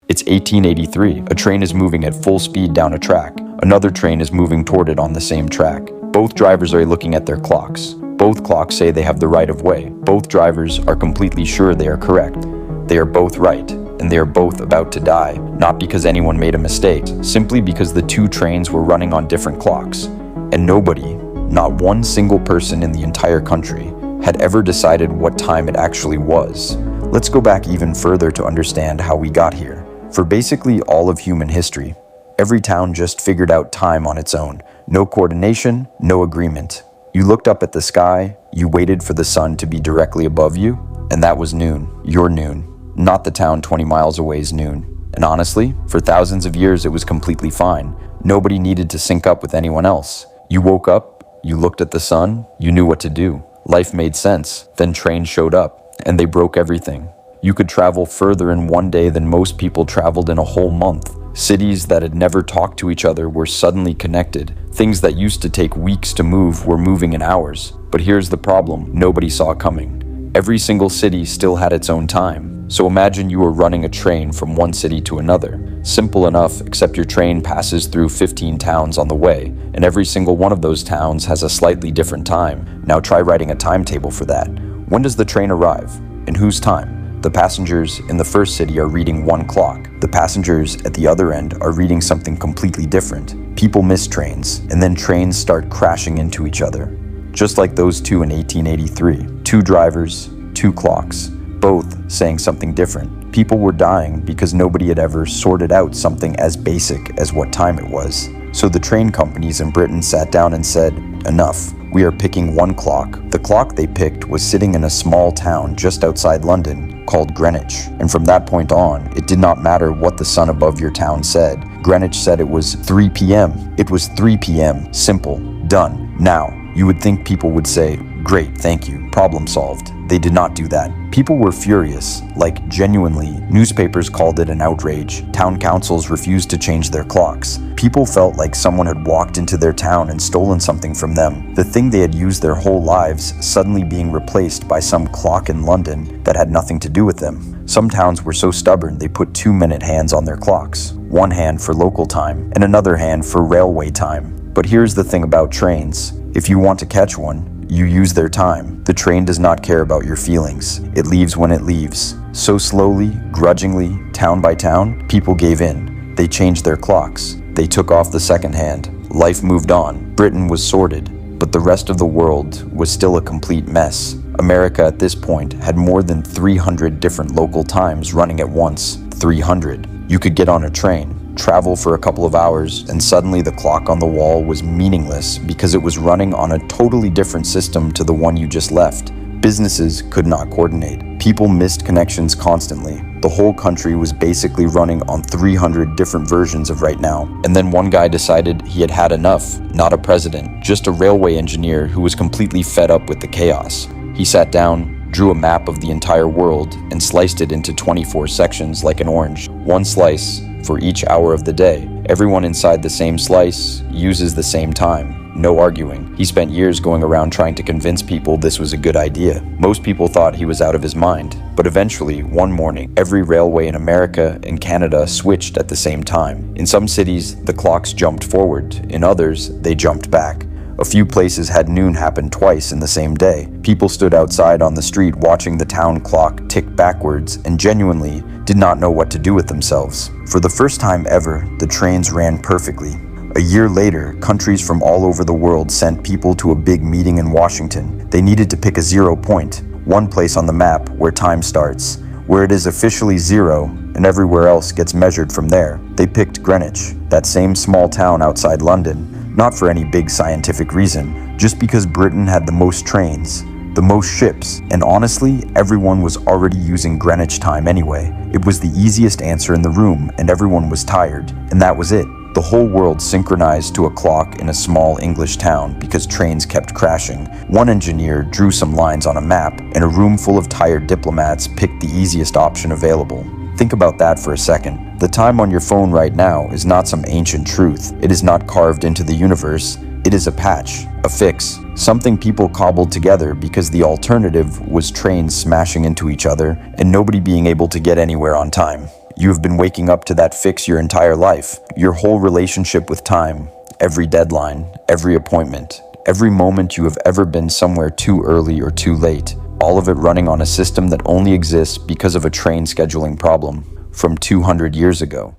It's 1883. A train is moving at full speed down a track. Another train is moving toward it on the same track. Both drivers are looking at their clocks. Both clocks say they have the right of way. Both drivers are completely sure they are correct. They are both right, and they are both about to die, not because anyone made a mistake, simply because the two trains were running on different clocks. And nobody, not one single person in the entire country, had ever decided what time it actually was. Let's go back even further to understand how we got here. For basically all of human history, every town just figured out time on its own. No coordination, no agreement. You looked up at the sky, you waited for the sun to be directly above you, and that was noon, your noon. Not the town 20 miles away's noon. And honestly, for thousands of years it was completely fine. Nobody needed to sync up with anyone else. You woke up, you looked at the sun, you knew what to do. Life made sense. Then trains showed up, and they broke everything. You could travel further in one day than most people traveled in a whole month. Cities that had never talked to each other were suddenly connected. Things that used to take weeks to move were moving in hours. But here's the problem nobody saw coming. Every single city still had its own time. So imagine you were running a train from one city to another. Simple enough, except your train passes through 15 towns on the way, and every single one of those towns has a slightly different time. Now try writing a timetable for that. When does the train arrive? In whose time? The passengers in the first city are reading one clock. The passengers at the other end are reading something completely different. People miss trains, and then trains start crashing into each other. Just like those two in 1883. Two drivers, two clocks, both saying something different. People were dying because nobody had ever sorted out something as basic as what time it was. So the train companies in Britain sat down and said, enough. We are picking one clock. The clock they picked was sitting in a small town just outside London called Greenwich. And from that point on, it did not matter what the sun above your town said. Greenwich said it was 3 p.m. It was 3 p.m. Simple. Done. Now, you would think people would say, great, thank you, problem solved. They did not do that. People were furious, like genuinely. Newspapers called it an outrage. Town councils refused to change their clocks. People felt like someone had walked into their town and stolen something from them. The thing they had used their whole lives suddenly being replaced by some clock in London that had nothing to do with them. Some towns were so stubborn they put 2-minute hands on their clocks. One hand for local time and another hand for railway time. But here's the thing about trains. If you want to catch one, you use their time. The train does not care about your feelings. It leaves when it leaves. So slowly, grudgingly, town by town, people gave in. They changed their clocks. They took off the second hand. Life moved on. Britain was sorted, but the rest of the world was still a complete mess. America at this point had more than 300 different local times running at once. 300. You could get on a train, travel for a couple of hours, and suddenly the clock on the wall was meaningless because it was running on a totally different system to the one you just left. Businesses could not coordinate. People missed connections constantly. The whole country was basically running on 300 different versions of right now. And then one guy decided he had had enough. Not a president, just a railway engineer who was completely fed up with the chaos. He sat down, drew a map of the entire world, and sliced it into 24 sections like an orange. One slice for each hour of the day. Everyone inside the same slice uses the same time. No arguing. He spent years going around trying to convince people this was a good idea. Most people thought he was out of his mind. But eventually, one morning, every railway in America and Canada switched at the same time. In some cities, the clocks jumped forward. In others, they jumped back. A few places had noon happen twice in the same day. People stood outside on the street watching the town clock tick backwards and genuinely did not know what to do with themselves. For the first time ever, the trains ran perfectly. A year later, countries from all over the world sent people to a big meeting in Washington. They needed to pick a 0 point, one place on the map where time starts, where it is officially 0 and everywhere else gets measured from there. They picked Greenwich, that same small town outside London. Not for any big scientific reason, just because Britain had the most trains, the most ships, and honestly, everyone was already using Greenwich time anyway. It was the easiest answer in the room, and everyone was tired, and that was it. The whole world synchronized to a clock in a small English town because trains kept crashing. One engineer drew some lines on a map, and a room full of tired diplomats picked the easiest option available. Think about that for a second. The time on your phone right now is not some ancient truth. It is not carved into the universe. It is a patch, a fix, something people cobbled together because the alternative was trains smashing into each other and nobody being able to get anywhere on time. You have been waking up to that fix your entire life. Your whole relationship with time, every deadline, every appointment, every moment you have ever been somewhere too early or too late. All of it running on a system that only exists because of a train scheduling problem from 200 years ago.